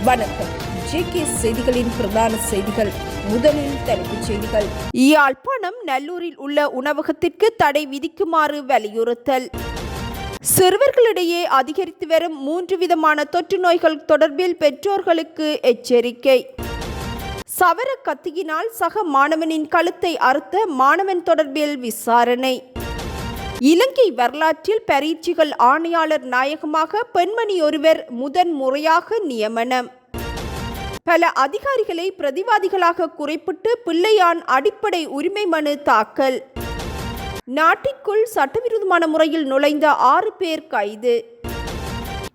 வணக்கம். ஜேகே செய்திகளின் பிரதான செய்திகள். முதலில் தலைப்புச் செய்திகள். யாழ்ப்பாணம் நல்லூரில் உள்ள உணவகத்திற்கு தடை விதிக்குமாறு வலியுறுத்தல். சிறுவர்களிடையே அதிகரித்து வரும் 3 விதமான தொற்று நோய்கள் தொடர்பில் பெற்றோர்களுக்கு எச்சரிக்கை. சவர கத்தியினால் சக மாணவனின் கழுத்தை அறுத்த மாணவன் தொடர்பில் விசாரணை. இலங்கை வரலாற்றில் பரீட்சைகள் ஆணையாளர் நாயகமாக பெண்மணி ஒருவர் முதன்முறையாக நியமனம். பல அதிகாரிகளை பிரதிவாதிகளாக குறிப்பிட்டு பிள்ளையான் அடிப்படை உரிமை மனு தாக்கல். நாட்டிற்குள் சட்டவிரோதமான முறையில் நுழைந்த 6 பேர் கைது.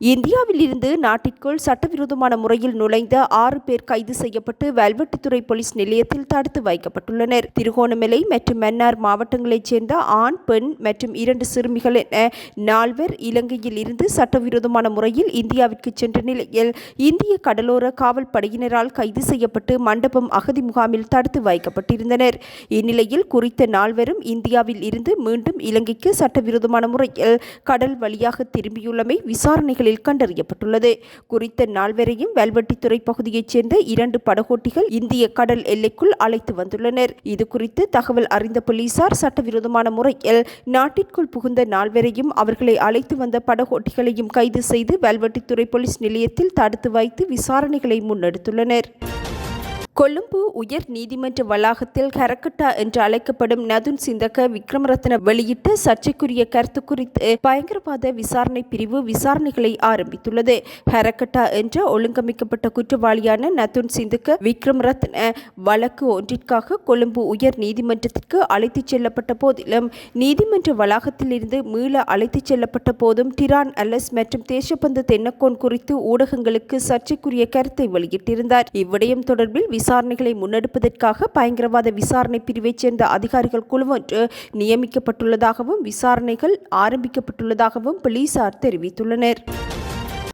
இந்தியாவில் இருந்து நாட்டிற்குள் சட்டவிரோதமான முறையில் நுழைந்த 6 பேர் கைது செய்யப்பட்டு வல்வெட்டித்துறை போலீஸ் நிலையத்தில் தடுத்து வைக்கப்பட்டுள்ளனர். திருகோணமலை மற்றும் மன்னார் மாவட்டங்களைச் சேர்ந்த ஆண், பெண் மற்றும் 2 சிறுமிகள் என 4 இலங்கையில் இருந்து சட்டவிரோதமான முறையில் இந்தியாவிற்கு சென்ற நிலையில் இந்திய கடலோர காவல் படையினரால் கைது செய்யப்பட்டு மண்டபம் அகதி முகாமில் தடுத்து வைக்கப்பட்டிருந்தனர். இந்நிலையில் குறித்த 4 இந்தியாவில் இருந்து மீண்டும் இலங்கைக்கு சட்டவிரோதமான முறையில் கடல் வழியாக திரும்பியுள்ளமை விசாரணைகள் கண்டறியப்பட்டுள்ளது. குறித்த 4 வல்வெட்டித்துறை பகுதியைச் சேர்ந்த 2 படகோட்டிகள் இந்திய கடல் எல்லைக்குள் அழைத்து வந்துள்ளனர். இது குறித்து தகவல் அறிந்த போலீசார் சட்டவிரோதமான முறையில் நாட்டிற்குள் புகுந்த 4 அவர்களை அழைத்து வந்த படகோட்டிகளையும் கைது செய்து வல்வெட்டித்துறை போலீஸ் நிலையத்தில் தடுத்து வைத்து விசாரணைகளை முன்னெடுத்துள்ளனர். கொழும்பு உயர் நீதிமன்ற வளாகத்தில் ஹரக்கட்டா என்று அழைக்கப்படும் நதுன் சிந்தக விக்ரமரத்ன வெளியிட்ட சர்ச்சைக்குரிய கருத்து குறித்து பயங்கரவாத விசாரணை பிரிவு விசாரணைகளை ஆரம்பித்துள்ளது. ஹரக்கட்டா என்ற ஒழுங்கமைக்கப்பட்ட குற்றவாளியான நதுன் சிந்தக விக்ரமரத்ன வழக்கு ஒன்றிற்காக கொழும்பு உயர் நீதிமன்றத்திற்கு அழைத்துச் செல்லப்பட்ட போதிலும் நீதிமன்ற வளாகத்தில் இருந்து மீள அழைத்துச் செல்லப்பட்ட போதும் டிரான் அலஸ் மற்றும் தேசபந்து தென்னக்கோன் குறித்து ஊடகங்களுக்கு சர்ச்சைக்குரிய கருத்தை வெளியிட்டிருந்தார். இவ்விடயம் தொடர்பில் விசாரணைகளை முன்னெடுப்பதற்காக பயங்கரவாத விசாரணை பிரிவைச் சேர்ந்த அதிகாரிகள் குழு ஒன்று நியமிக்கப்பட்டுள்ளதாகவும் விசாரணைகள் ஆரம்பிக்கப்பட்டுள்ளதாகவும் போலீசார் தெரிவித்துள்ளனர்.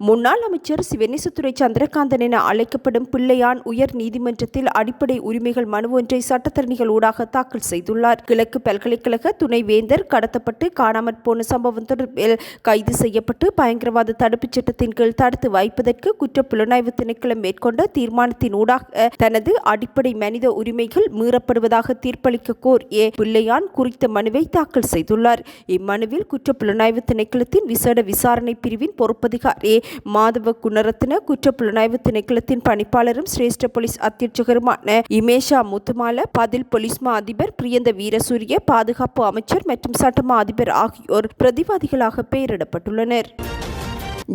முன்னாள் அமைச்சர் சிவனேசத்துறை சந்திரகாந்தன் என அழைக்கப்படும் பிள்ளையான் உயர் நீதிமன்றத்தில் அடிப்படை உரிமைகள் மனு ஒன்றை சட்டத்தரணிகள் ஊடாக தாக்கல் செய்துள்ளார். கிழக்கு பல்கலைக்கழக துணைவேந்தர் கடத்தப்பட்டு காணாமற் போன சம்பவம் தொடர்பில் கைது செய்யப்பட்டு பயங்கரவாத தடுப்புச் சட்டத்தின் கீழ் தடுத்து வைப்பதற்கு குற்றப்புலனாய்வு திணைக்களம் மேற்கொண்ட தீர்மானத்தின் ஊடாக தனது அடிப்படை மனித உரிமைகள் மீறப்படுவதாக தீர்ப்பளிக்க கோரிய பிள்ளையான் குறித்த மனுவை தாக்கல் செய்துள்ளார். இம்மனுவில் குற்றப்புலனாய்வு திணைக்களத்தின் விசேட விசாரணை பிரிவின் பொறுப்பதிகாரி மாதவ குணரத்ன, குற்றப்புலனாய்வு திணைக்களத்தின் பணிப்பாளரும் சிரேஷ்ட போலீஸ் அத்தியட்சகருமான இமேஷா முத்துமால, பதில் போலீஸ் மா அதிபர் பிரியந்த வீரசூரிய, பாதுகாப்பு அமைச்சர் மற்றும் சட்டமா அதிபர் ஆகியோர் பிரதிவாதிகளாக பெயரிடப்பட்டுள்ளனர்.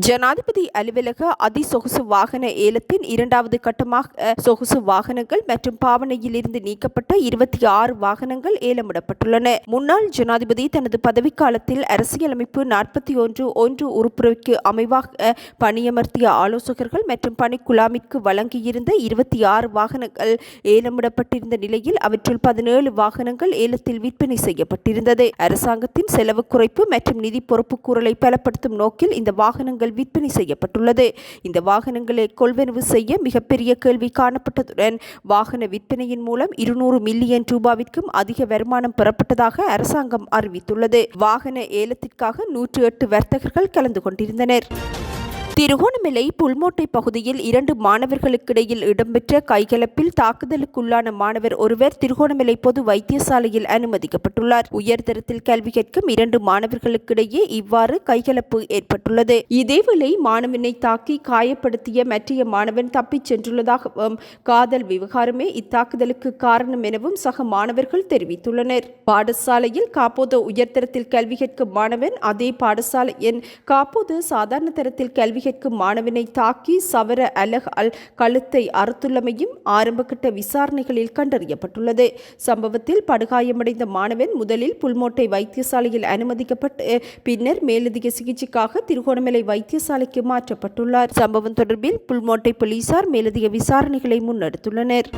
ஜனாதிபதி அலுவலக அதிசொகுசு வாகன ஏலத்தின் 2வது கட்டமாக சொகுசு வாகனங்கள் மற்றும் பாவனையில் இருந்து நீக்கப்பட்ட 26 வாகனங்கள் ஏலமிடப்பட்டுள்ளன. முன்னாள் ஜனாதிபதி தனது பதவிக்காலத்தில் அரசியலமைப்பு 41(1) உறுப்புரைக்கு அமைவாக பணியமர்த்திய ஆலோசகர்கள் மற்றும் பணிக்குழாமிற்கு வழங்கியிருந்த 26 வாகனங்கள் ஏலமிடப்பட்டிருந்த நிலையில் அவற்றில் 17 வாகனங்கள் ஏலத்தில் விற்பனை செய்யப்பட்டிருந்தது. அரசாங்கத்தின் செலவு குறைப்பு மற்றும் நிதி பொறுப்புக்கூறலை பலப்படுத்தும் நோக்கில் இந்த வாகனங்கள் விற்பனை செய்யப்பட்டுள்ளது. இந்த வாகனங்களை கொள்வனவு செய்ய மிகப்பெரிய கேள்வி காணப்பட்டதுடன் வாகன விற்பனையின் மூலம் 200 மில்லியன் ரூபாவிற்கும் அதிக வருமானம் பெறப்பட்டதாக அரசாங்கம் அறிவித்துள்ளது. வாகன ஏலத்திற்காக 108 வர்த்தகர்கள் கலந்து கொண்டிருந்தனர். திருகோணமலை புல்மோட்டை பகுதியில் 2 மாணவர்களுக்கிடையில் இடம்பெற்ற கைகலப்பில் தாக்குதலுக்குள்ளான மாணவர் ஒருவர் திருகோணமலை பொது வைத்தியசாலையில் அனுமதிக்கப்பட்டுள்ளார். உயர்தரத்தில் கல்வி கற்கும் 2 மாணவர்களுக்கிடையே இவ்வாறு கைகலப்பு ஏற்பட்டுள்ளது. இதேவேளை மாணவனை தாக்கி காயப்படுத்திய மற்றைய மாணவன் தப்பிச் சென்றுள்ளதாகவும் காதல் விவகாரமே இத்தாக்குதலுக்கு காரணம் எனவும் சக மாணவர்கள் தெரிவித்துள்ளனர். பாடசாலையில் காப்போது உயர்தரத்தில் கல்வி கற்கும் மாணவன் அதே பாடசாலையின் காப்போது சாதாரண தரத்தில் கல்வி மாணவனை தாக்கி சவர அலகால் கழுத்தை அறுத்துள்ளமையும் ஆரம்பகட்ட விசாரணைகளில் கண்டறியப்பட்டுள்ளது. சம்பவத்தில் படுகாயமடைந்த மாணவன் முதலில் புல்மோட்டை வைத்தியசாலையில் அனுமதிக்கப்பட்டு பின்னர் மேலதிக சிகிச்சைக்காக திருகோணமலை வைத்தியசாலைக்கு மாற்றப்பட்டுள்ளார். சம்பவம் தொடர்பில் புல்மோட்டை போலீசார் மேலதிக விசாரணைகளை முன்னெடுத்துள்ளனர்.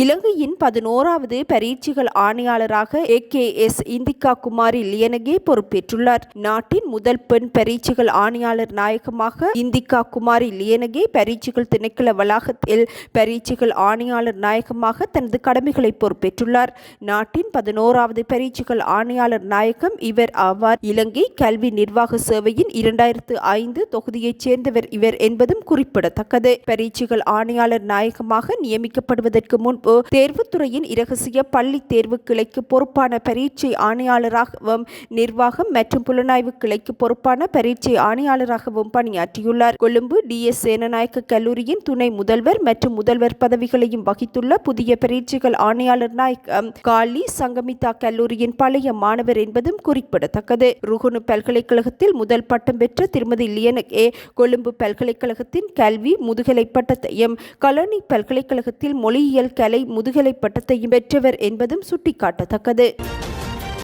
இலங்கையின் 11வது பரீட்சைகள் ஆணையாளராக AKS இந்திகா குமாரி லியனகே பொறுப்பேற்றுள்ளார். நாட்டின் முதல் பெண் பரீட்சைகள் ஆணையாளர் நாயகமாக இந்திகா குமாரி லியனகே பரீட்சைகள் திணைக்கள வளாகத்தில் பரீட்சைகள் ஆணையாளர் நாயகமாக தனது கடமைகளை பொறுப்பேற்றுள்ளார். நாட்டின் 11வது பரீட்சைகள் ஆணையாளர் நாயகம் இவர் ஆவார். இலங்கை கல்வி நிர்வாக சேவையின் 2005 தொகுதியைச் சேர்ந்தவர் இவர் என்பதும் குறிப்பிடத்தக்கது. பரீட்சைகள் ஆணையாளர் நாயகமாக நியமிக்கப்படுவதற்கு முன்பு தேர்வுத்துறையின் இரகசிய பள்ளி தேர்வு கிளைக்கு பொறுப்பான பரீட்சை ஆணையாளராகவும் நிர்வாகம் மற்றும் புலனாய்வு கிளைக்கு பொறுப்பான பரீட்சை ஆணையாளராகவும் பணியாற்றியுள்ளார். கொழும்பு DS சேனநாயக்க கல்லூரியின் துணை முதல்வர் மற்றும் முதல்வர் பதவிகளையும் வகித்துள்ள புதிய பரீட்சைகள் ஆணையாளர் நாயகம் காலி சங்கமிதா கல்லூரியின் பழைய மாணவர் என்பதும் குறிப்பிடத்தக்கது. ருகுணு பல்கலைக்கழகத்தில் முதல் பட்டம் பெற்ற திருமதி லியனகே கொழும்பு பல்கலைக்கழகத்தின் கல்வி முதுகலை பட்டத்தையும் கலனி பல்கலைக்கழகத்தில் மொழியியல் கலை முதுகலை பட்டத்தையும் பெற்றவர் என்பதும் சுட்டிக்காட்டத்தக்கது.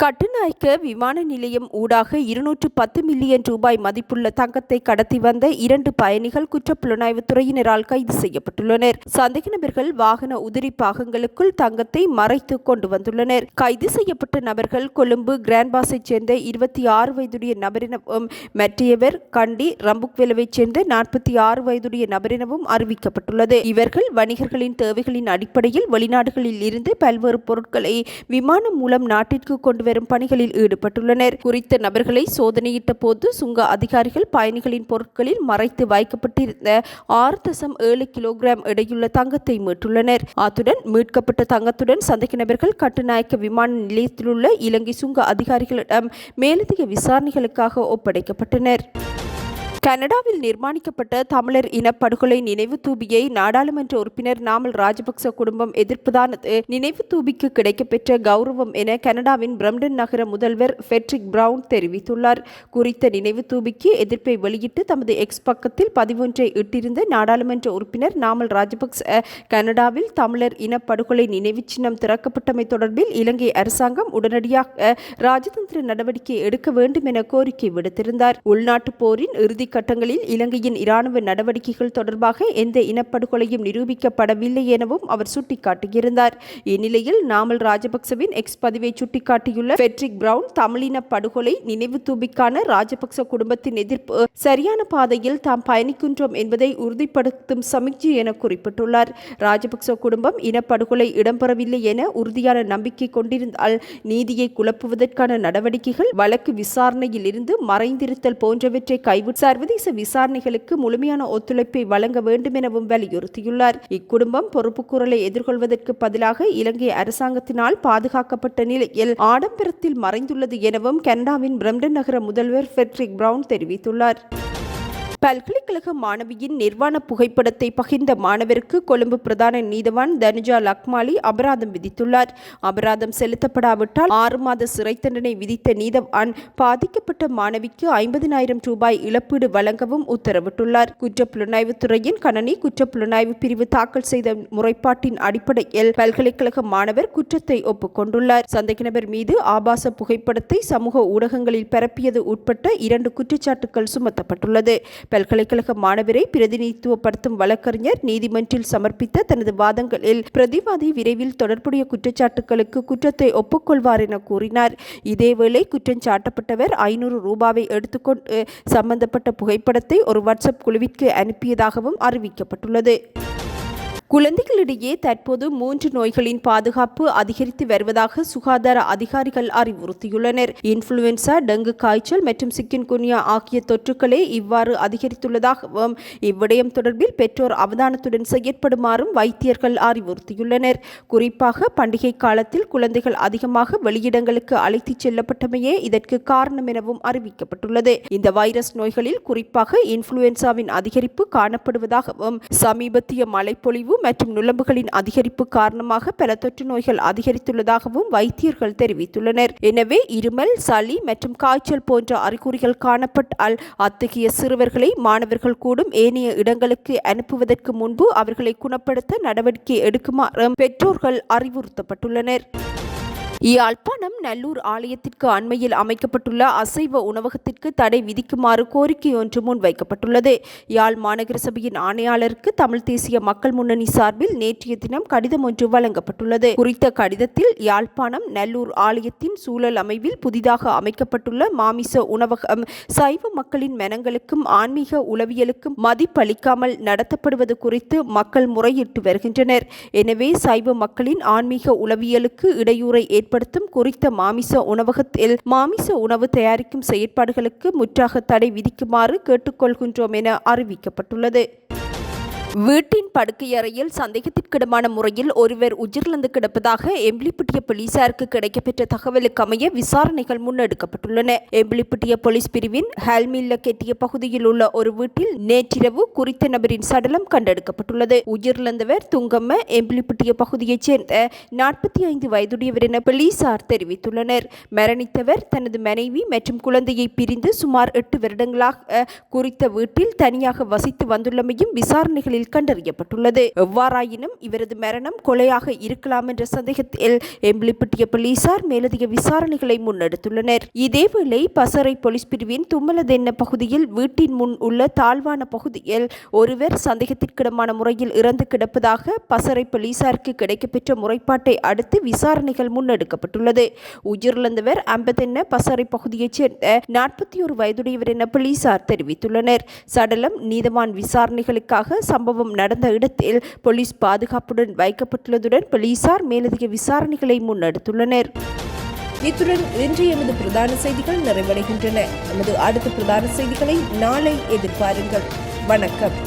கட்டுநாயக்க விமான நிலையம் ஊடாக 210 மில்லியன் ரூபாய் மதிப்புள்ள தங்கத்தை கடத்தி வந்த 2 பயணிகள் குற்றப்புலனாய்வு துறையினரால் கைது செய்யப்பட்டுள்ளனர். சந்தேக நபர்கள் வாகன உதிரி பாகங்களுக்குள் தங்கத்தை மறைத்து கொண்டு வந்துள்ளனர். கைது செய்யப்பட்ட நபர்கள் கொழும்பு கிராண்ட்பாஸைச் சேர்ந்த 26 வயதுடைய நபரினவும் மற்றையவர் கண்டி ரம்புக்வெலவைச் சேர்ந்த 46 வயதுடைய நபரினவும் அறிவிக்கப்பட்டுள்ளது. இவர்கள் வணிகர்களின் தேவைகளின் அடிப்படையில் வெளிநாடுகளில் இருந்து பல்வேறு பொருட்களை விமானம் மூலம் நாட்டிற்கு கொண்டு வரும் பணிகளில் ஈடுபட்டுள்ளனர். குறித்த நபர்களை சோதனையிட்ட போது சுங்க அதிகாரிகள் பயணிகளின் பொருட்களில் மறைத்து வைக்கப்பட்டிருந்த 6.7 கிலோகிராம் எடையுள்ள தங்கத்தை மீட்டுள்ளனர். அத்துடன் மீட்கப்பட்ட தங்கத்துடன் சந்தேக நபர்கள் கட்டுநாயக்க விமான நிலையத்திலுள்ள இலங்கை சுங்க அதிகாரிகளிடம் மேலதிக விசாரணைகளுக்காக ஒப்படைக்கப்பட்டனர். கனடாவில் நிர்மாணிக்கப்பட்ட தமிழர் இனப்படுகொலை நினைவு தூபியை நாடாளுமன்ற உறுப்பினர் நாமல் ராஜபக்ச குடும்பம் எதிர்ப்பதானது நினைவு தூபிக்கு கிடைக்கப்பெற்ற கௌரவம் என கனடாவின் பிரம்டன் நகர முதல்வர் ஃபெட்ரிக் பிரவுன் தெரிவித்துள்ளார். குறித்த நினைவு தூபிக்கு எதிர்ப்பை வெளியிட்டு தமது எக்ஸ் பக்கத்தில் பதிவொன்றை இட்டிருந்த நாடாளுமன்ற உறுப்பினர் நாமல் ராஜபக்ச கனடாவில் தமிழர் இனப்படுகொலை நினைவு சின்னம் திறக்கப்பட்டமை தொடர்பில் இலங்கை அரசாங்கம் உடனடியாக ராஜதந்திர நடவடிக்கை எடுக்க வேண்டும் என கோரிக்கை விடுத்திருந்தார். உள்நாட்டு போரின் இறுதி கட்டங்களில் இலங்கையின் இராணுவ நடவடிக்கைகள் தொடர்பாக எந்த இனப்படுகொலையும் நிரூபிக்கப்படவில்லை எனவும் அவர் சுட்டிக்காட்டியிருந்தார். இந்நிலையில் நாமல் ராஜபக்சவின் எக்ஸ் பதிவை சுட்டிக்காட்டியுள்ள ஃபெட்ரிக் பிரவுன் தமிழின படுகொலை நினைவு தூபிக்கான ராஜபக்ச குடும்பத்தின் எதிர்ப்பு சரியான பாதையில் தாம் பயணிக்கின்றோம் என்பதை உறுதிப்படுத்தும் சமிக்ஞை என குறிப்பிட்டுள்ளார். ராஜபக்ச குடும்பம் இனப்படுகொலை இடம்பெறவில்லை என உறுதியான நம்பிக்கை கொண்டிருந்தால் நீதியை குழப்புவதற்கான நடவடிக்கைகள் வழக்கு விசாரணையில் இருந்து மறைந்திருத்தல் போன்றவற்றை கைவிட்டு சர்வதேச விசாரணைகளுக்கு முழுமையான ஒத்துழைப்பை வழங்க வேண்டும் எனவும் வலியுறுத்தியுள்ளார். இக்குடும்பம் பொறுப்புக்கூறலை எதிர்கொள்வதற்கு பதிலாக இலங்கை அரசாங்கத்தினால் பாதுகாக்கப்பட்ட நிலையில் ஆடம்பரத்தில் மறைந்துள்ளது எனவும் கனடாவின் பிரம்டன் நகர முதல்வர் ஃபெட்ரிக் பிரவுன் தெரிவித்துள்ளார். பல்கலைக்கழக மாணவியின் நிர்வாண புகைப்படத்தை பகிர்ந்த மாணவருக்கு கொழும்பு பிரதான நீதவான் தனுஜா லக்மாலி அபராதம் விதித்துள்ளார். அபராதம் செலுத்தப்படாவிட்டால் 6 மாத சிறை தண்டனை விதித்த நீதவான் பாதிக்கப்பட்ட மாணவிக்கு 50,000 ரூபாய் இழப்பீடு வழங்கவும் உத்தரவிட்டுள்ளார். குற்றப்புலனாய்வு துறையின் கணனி குற்றப்புலனாய்வு பிரிவு தாக்கல் செய்த முறைப்பாட்டின் அடிப்படையில் பல்கலைக்கழக மாணவர் குற்றத்தை ஒப்புக்கொண்டுள்ளார். சந்தேக நபர் மீது ஆபாச புகைப்படத்தை சமூக ஊடகங்களில் பரப்பியது உட்பட்ட 2 குற்றச்சாட்டுகள் சுமத்தப்பட்டுள்ளது. பல்கலைக்கழக மாணவரை பிரதிநிதித்துவப்படுத்தும் வழக்கறிஞர் நீதிமன்றில் சமர்ப்பித்த தனது வாதங்களில் பிரதிவாதி விரைவில் தொடர்புடைய குற்றச்சாட்டுகளுக்கு குற்றத்தை ஒப்புக்கொள்வார் என கூறினார். இதேவேளை குற்றம் சாட்டப்பட்டவர் 500 ரூபாவை எடுத்துக்கொண்டு சம்பந்தப்பட்ட புகைப்படத்தை ஒரு வாட்ஸ்அப் குழுவிற்கு அனுப்பியதாகவும் அறிவிக்கப்பட்டுள்ளது. குழந்தைகளிடையே தற்போது 3 நோய்களின் பாதுகாப்பு அதிகரித்து வருவதாக சுகாதார அதிகாரிகள் அறிவுறுத்தியுள்ளனர். இன்ஃப்ளூயன்சா, டெங்கு காய்ச்சல் மற்றும் சிக்கன்குனியா ஆகிய தொற்றுக்களே இவ்வாறு அதிகரித்துள்ளதாகவும் இவ்விடயம் தொடர்பில் பெற்றோர் அவதானத்துடன் செயற்படுமாறும் வைத்தியர்கள் அறிவுறுத்தியுள்ளனர். குறிப்பாக பண்டிகை காலத்தில் குழந்தைகள் அதிகமாக வெளியிடங்களுக்கு அழைத்துச் செல்லப்பட்டமையே இதற்கு காரணம் எனவும் அறிவிக்கப்பட்டுள்ளது. இந்த வைரஸ் நோய்களில் குறிப்பாக இன்ஃப்ளூயன்சாவின் அதிகரிப்பு காணப்படுவதாகவும் சமீபத்திய மழைப்பொழிவு மற்றும் நுளம்புகளின் அதிகரிப்பு காரணமாக பல தொற்று நோய்கள் அதிகரித்துள்ளதாகவும் வைத்தியர்கள் தெரிவித்துள்ளனர். எனவே இருமல், சளி மற்றும் காய்ச்சல் போன்ற அறிகுறிகள் காணப்பட்டால் அத்தகைய சிறுவர்களை மாணவர்கள் கூடும் ஏனைய இடங்களுக்கு அனுப்புவதற்கு முன்பு அவர்களை குணப்படுத்த நடவடிக்கை எடுக்குமாறு பெற்றோர்கள் அறிவுறுத்தப்பட்டுள்ளனர். யாழ்ப்பாணம் நல்லூர் ஆலயத்திற்கு அண்மையில் அமைக்கப்பட்டுள்ள அசைவ உணவகத்திற்கு தடை விதிக்குமாறு கோரிக்கை ஒன்று முன்வைக்கப்பட்டுள்ளது. யாழ் மாநகர சபையின் ஆணையாளருக்கு தமிழ் தேசிய மக்கள் முன்னணி சார்பில் நேற்றைய தினம் கடிதம் ஒன்று வழங்கப்பட்டுள்ளது. குறித்த கடிதத்தில் யாழ்ப்பாணம் நல்லூர் ஆலயத்தின் சூழல் அமைவில் புதிதாக அமைக்கப்பட்டுள்ள மாமிச உணவகம் சைவ மக்களின் மனங்களுக்கும் ஆன்மீக உளவியலுக்கும் மதிப்பளிக்காமல் நடத்தப்படுவது குறித்து மக்கள் முறையிட்டு வருகின்றனர். எனவே சைவ மக்களின் ஆன்மீக உளவியலுக்கு இடையூறை ஏற்படுத்தும் குறித்த மாமிச உணவகத்தில் மாமிச உணவு தயாரிக்கும் செயற்பாடுகளுக்கு முற்றாக தடை விதிக்குமாறு கேட்டுக்கொள்கின்றோம் என அறிவிக்கப்பட்டுள்ளது. வீட்டின் படுக்கையறையில் சந்தேகத்திற்கிடமான முறையில் ஒருவர் உயிரிழந்து கிடப்பதாக எம்பிலிப்பட்டிய போலீசாருக்கு கிடைக்கப்பெற்ற தகவலுக்கு அமைய விசாரணைகள் முன்னெடுக்கப்பட்டுள்ளன. எம்பிலிப்பட்டிய போலீஸ் பிரிவின் ஹல்மில்ல கெட்டிய பகுதியில் உள்ள ஒரு வீட்டில் நேற்றிரவு குறித்த நபரின் சடலம் கண்டெடுக்கப்பட்டுள்ளது. உயிரிழந்தவர் துங்கம்ம எம்பிலிப்பட்டிய பகுதியைச் சேர்ந்த 45 வயதுடையவர் என போலீசார் தெரிவித்துள்ளனர். மரணித்தவர் தனது மனைவி மற்றும் குழந்தையை பிரிந்து சுமார் 8 வருடங்களாக குறித்த வீட்டில் தனியாக வசித்து வந்துள்ளமையும் விசாரணைகளில் கண்டறியப்பட்டுள்ளது. எவ்வாறாயினும் இவரது மரணம் கொலையாக இருக்கலாம் என்ற சந்தேகத்தில் எம்பிலிப்பட்டிய போலீசார் மேலதிக விசாரணைகளை முன்னெடுத்துள்ளனர். இதேவேளை பசறை போலீஸ் பிரிவின் தும்மலதென்ன பகுதியில் வீட்டின் முன் உள்ள தாழ்வான பகுதியில் ஒருவர் சந்தேகத்திற்கிடமான முறையில் இறந்து கிடப்பதாக பசறை போலீசாருக்கு கிடைக்கப்பெற்ற முறைப்பாட்டை அடுத்து விசாரணைகள் முன்னெடுக்கப்பட்டுள்ளது. உயிரிழந்தவர் அம்பதென்ன பசறை பகுதியைச் சேர்ந்த 41 வயதுடையவர் என போலீசார் தெரிவித்துள்ளனர். சடலம் நீதவான் விசாரணைகளுக்காக சம்பவம் நடந்த இடத்தில் போலீஸ் பாதுகாப்புடன் வைக்கப்பட்டுள்ளதுடன் போலீசார் மேலதிக விசாரணைகளை முன்னெடுத்துள்ளனர். இத்துடன் இன்று எமது பிரதான செய்திகள் நிறைவடைகின்றன. நமது அடுத்த பிரதான செய்திகளை நாளை எதிர்பாருங்கள். வணக்கம்.